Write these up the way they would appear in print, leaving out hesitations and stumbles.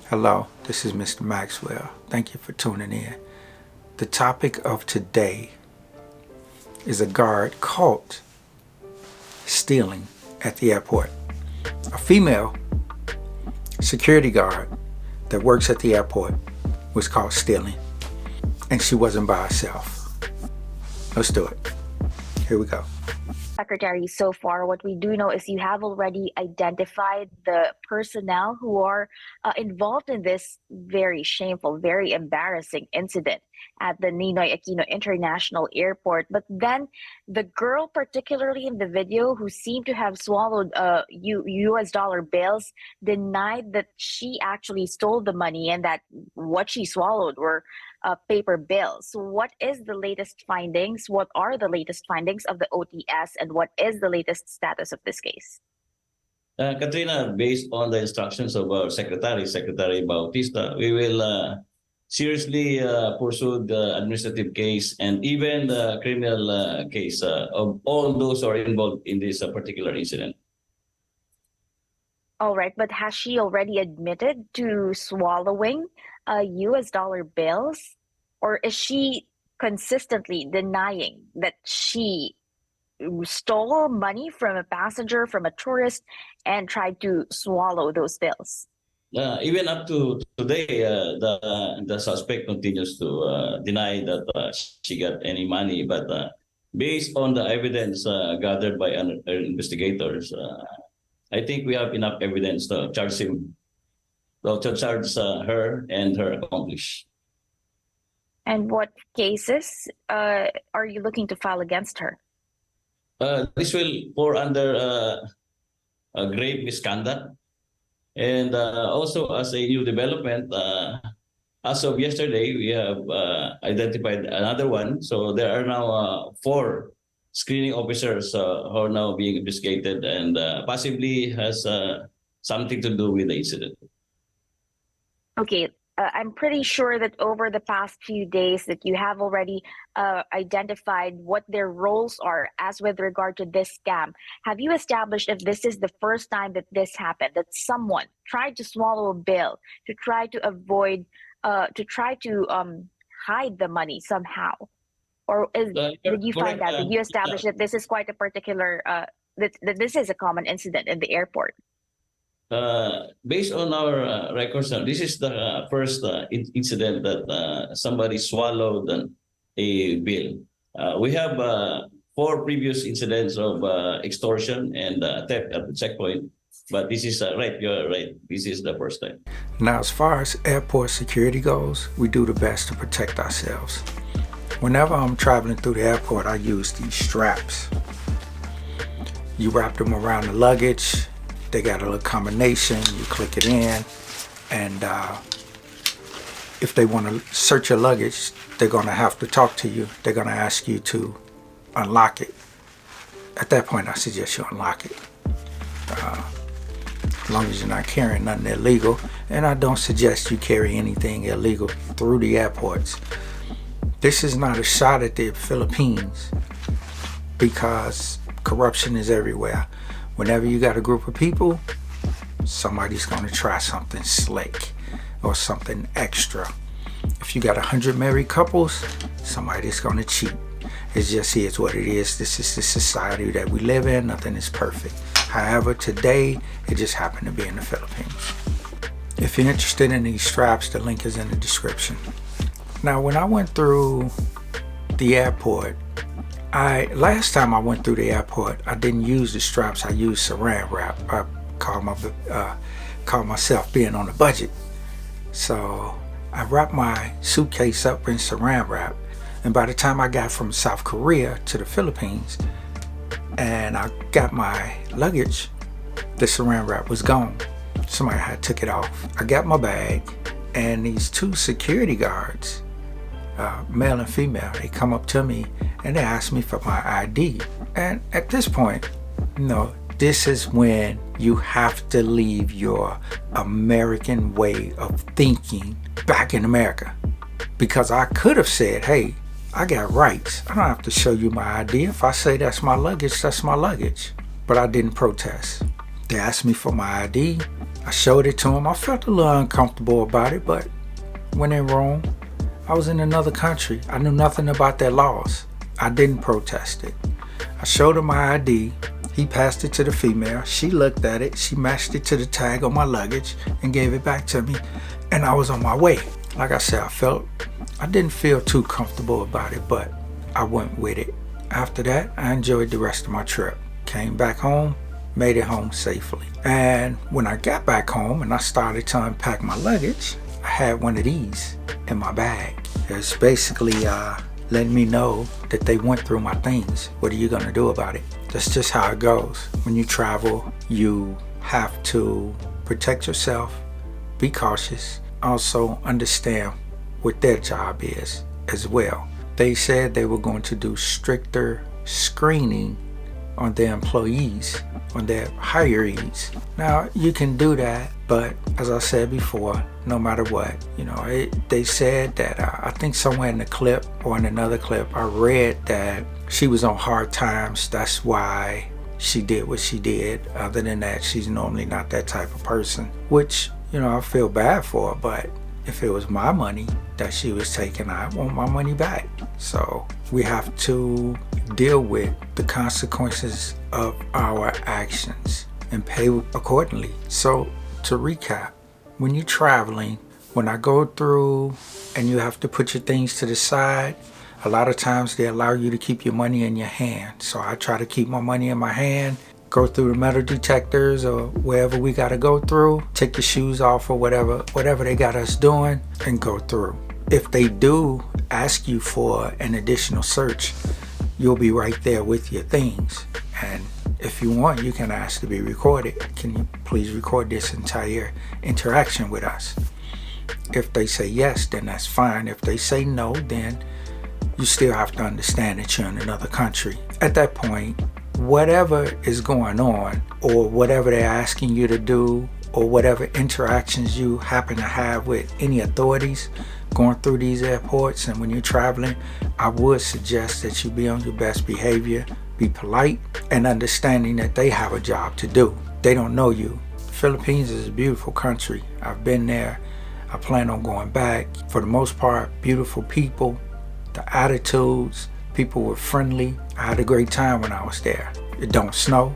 Hello, this is Mr. Maxwell. Thank you for tuning in. The topic of today is a guard caught stealing at the airport. A female security guard that works at the airport was caught stealing, and she wasn't by herself. Let's do it. Here we go. Secretary, so far, what we do know is you have already identified the personnel who are involved in this very shameful, very embarrassing incident at the Ninoy Aquino International Airport. But then the girl, particularly in the video, who seemed to have swallowed US dollar bills, denied that she actually stole the money and that what she swallowed were paper bills. So what is the latest findings? What are the latest findings of the OTS, and what is the latest status of this case? Katrina, based on the instructions of our Secretary Bautista, we will seriously pursue the administrative case and even the criminal case of all those who are involved in this particular incident. All right, but has she already admitted to swallowing US dollar bills, or is she consistently denying that she stole money from a passenger, from a tourist, and tried to swallow those bills? Even up to today, the suspect continues to deny that she got any money. But based on the evidence gathered by our investigators, I think we have enough evidence to charge him, to charge her and her accomplice. And what cases are you looking to file against her? This will fall under a grave misconduct. And also, as a new development, as of yesterday, we have identified another one. So there are now 4 screening officers who are now being investigated and possibly has something to do with the incident. Okay, I'm pretty sure that over the past few days that you have already identified what their roles are as with regard to this scam. Have you established if this is the first time that this happened, that someone tried to swallow a bill to try to avoid, hide the money somehow? Or did you find out, did you establish that this is quite a particular, that this is a common incident in the airport? Based on our records, this is the first incident that somebody swallowed a bill. We have 4 previous incidents of extortion and theft at the checkpoint, but this is right. You're right. This is the first time. Now, as far as airport security goes, we do the best to protect ourselves. Whenever I'm traveling through the airport, I use these straps. You wrap them around the luggage. They got a little combination. You click it in, and if they want to search your luggage, they're going to have to talk to you. They're going to ask you to unlock it. At that point, I suggest you unlock it. As long as you're not carrying nothing illegal, and I don't suggest you carry anything illegal through the airports. This is not a shot at the Philippines, because corruption is everywhere. Whenever you got a group of people, somebody's going to try something slick or something extra. If you got 100 married couples, somebody's going to cheat. It just is what it is. This is the society that we live in. Nothing is perfect. However, today, it just happened to be in the Philippines. If you're interested in these straps, the link is in the description. Now, when I went through the airport, last time I went through the airport, I didn't use the straps. I used saran wrap. I call myself being on a budget. So I wrapped my suitcase up in saran wrap, and by the time I got from South Korea to the Philippines and I got my luggage, the saran wrap was gone. Somebody had took it off. I got my bag, and these 2 security guards, male and female, they come up to me and they ask me for my ID. And at this point, this is when you have to leave your American way of thinking back in America. Because I could have said, hey, I got rights. I don't have to show you my ID. If I say that's my luggage, that's my luggage. But I didn't protest. They asked me for my ID. I showed it to him. I felt a little uncomfortable about it, but when in Rome, I was in another country. I knew nothing about their laws. I didn't protest it. I showed him my ID. He passed it to the female. She looked at it. She matched it to the tag on my luggage and gave it back to me. And I was on my way. Like I said, I didn't feel too comfortable about it, but I went with it. After that, I enjoyed the rest of my trip. Came back home, made it home safely. And when I got back home and I started to unpack my luggage, I had one of these in my bag. It's basically letting me know that they went through my things. What are you gonna do about it? That's just how it goes. When you travel, you have to protect yourself, be cautious, also understand what their job is as well. They said they were going to do stricter screening on their employees, on their hirees. Now, you can do that, but as I said before, no matter what, they said that, I think somewhere in the clip or in another clip, I read that she was on hard times. That's why she did what she did. Other than that, she's normally not that type of person, which, I feel bad for her, but if it was my money that she was taking, I want my money back. So we have to deal with the consequences of our actions and pay accordingly. So to recap, when you're traveling, when I go through and you have to put your things to the side, a lot of times they allow you to keep your money in your hand. So I try to keep my money in my hand, go through the metal detectors or wherever we got to go through, take your shoes off or whatever they got us doing, and go through. If they do ask you for an additional search, you'll be right there with your things. And if you want, you can ask to be recorded. Can you please record this entire interaction with us? If they say yes, then that's fine. If they say no, then you still have to understand that you're in another country. At that point, whatever is going on or whatever they're asking you to do or whatever interactions you happen to have with any authorities going through these airports and when you're traveling, I would suggest that you be on your best behavior, be polite, and understanding that they have a job to do. They don't know you. The Philippines is a beautiful country. I've been there. I plan on going back. For the most part, beautiful people, the attitudes, people were friendly. I had a great time when I was there. It don't snow.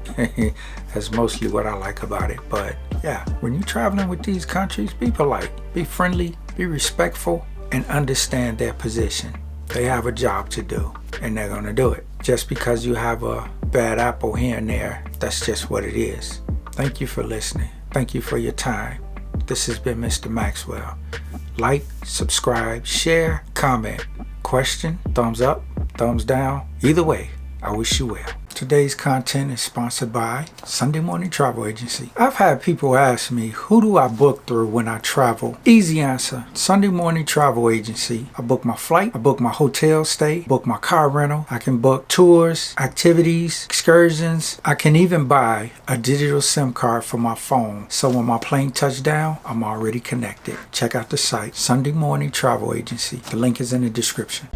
That's mostly what I like about it. But yeah, when you're traveling with these countries, be polite, be friendly, be respectful, and understand their position. They have a job to do, and they're gonna do it. Just because you have a bad apple here and there, that's just what it is. Thank you for listening. Thank you for your time. This has been Mr. Maxwell. Like, subscribe, share, comment, question, thumbs up, thumbs down. Either way, I wish you well. Today's content is sponsored by Sunday Morning Travel Agency. I've had people ask me, who do I book through when I travel? Easy answer, Sunday Morning Travel Agency. I book my flight, I book my hotel stay, book my car rental. I can book tours, activities, excursions. I can even buy a digital SIM card for my phone. So when my plane touches down, I'm already connected. Check out the site, Sunday Morning Travel Agency. The link is in the description.